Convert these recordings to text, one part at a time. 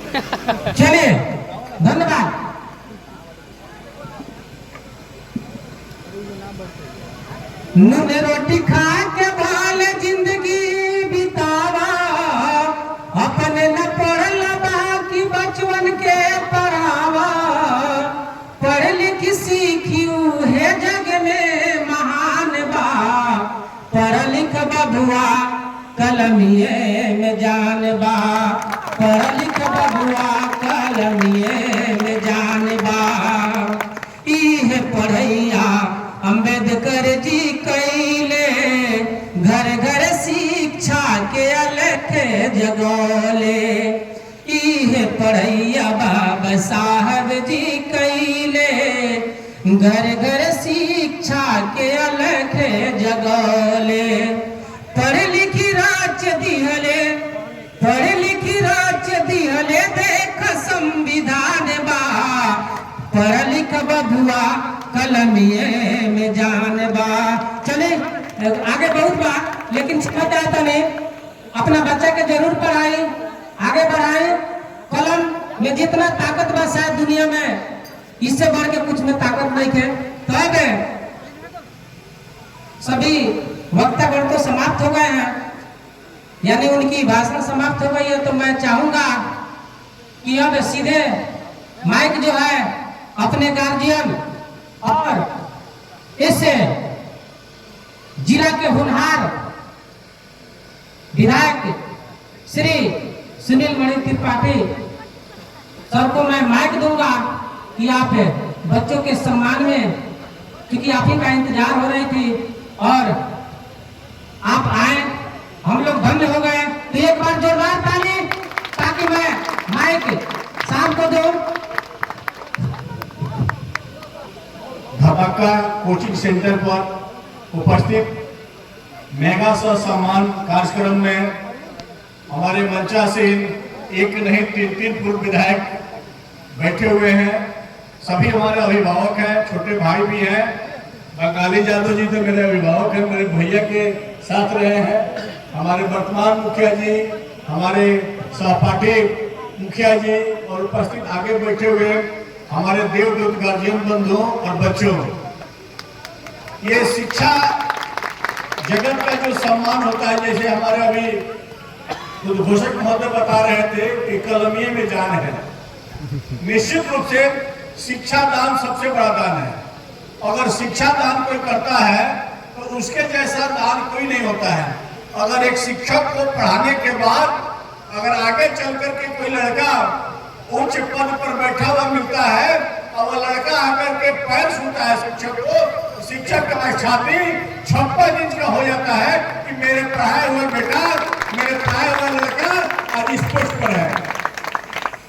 चलिए, धन्यवाद। नून रोटी खा के बाल जिंदगी बितावा, अपने न पढ़ल बाकी बचवन के पढ़ावा। पढ़ लिख सीखी है जग में महान बा, पढ़ लिख बबुआ कलमिए में जान बा। पढ़ लिख बबुआ कलमिए में जान बा। इहे पढ़ैया अम्बेडकर जी कैले, घर घर शिक्षा के अलख जगोले। इहे पढ़ैया बाबा साहब जी कैले, घर घर शिक्षा के अलख जगोले। पढ़ लिखी राज्य दिहले, पढ़ लिखी राज्य दिहले, देख संविधान बा। पढ़ लिख बबुआ कलमिए में जान बा। चले आगे बहुत बा, लेकिन छाता नहीं, अपना बच्चा के जरूर पढ़ाई, आगे बढ़ाई। कलम में जितना ताकत बा शायद दुनिया में इससे बढ़ के कुछ में ताकत नहीं है। तो सभी वक्तागण तो समाप्त हो गए हैं, यानी उनकी भाषण समाप्त हो गई है। तो मैं चाहूंगा कि अब सीधे माइक जो है अपने गार्जियन और इस जिला के होनहार विधायक श्री सुनील मणि त्रिपाठी सर को मैं माइक दूंगा कि आप बच्चों के सम्मान में, क्योंकि आप ही का इंतजार हो रही थी और आप आए, हम लोग धन्य हो गए। तो एक बार जोरदार ताली, ताकि मैं माइक साहब को दूं। धमाका कोचिंग सेंटर पर उपस्थित मेगा सम्मान कार्यक्रम में हमारे मंचासीन एक नहीं तीन पूर्व विधायक बैठे हुए हैं। सभी हमारे अभिभावक हैं, छोटे भाई भी हैं। बंगाली यादव जी तो मेरे अभिभावक हैं, मेरे भैया के साथ रहे हैं। हमारे वर्तमान मुखिया जी, हमारे सहपाठी मुखिया जी और उपस्थित आगे बैठे हुए हमारे देवदूत गार्जियन बंधुओं और बच्चों, ये शिक्षा जगत का जो सम्मान होता है, जैसे हमारे अभी उद्घोषक महोदय बता रहे थे कि कलमिए में जान है। निश्चित रूप से शिक्षा दान सबसे बड़ा दान है। अगर शिक्षा दान कोई करता है तो उसके जैसा दान कोई नहीं होता है। अगर एक शिक्षक को पढ़ाने के बाद अगर आगे चल करके कोई लड़का उच्च पद पर बैठा हुआ मिलता है और वह लड़का आकर के पैर छूता है शिक्षक को, तो शिक्षक का छाती 56 इंच का हो जाता है कि मेरे पढ़ाए हुए बेटा, मेरे पढ़ाए हुआ लड़का आज इस पोस्ट पर है।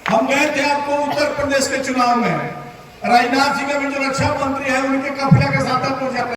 हम गए थे आपको उत्तर प्रदेश के चुनाव में, राजनाथ जी का भी जो रक्षा मंत्री है उनके काफिला के साथ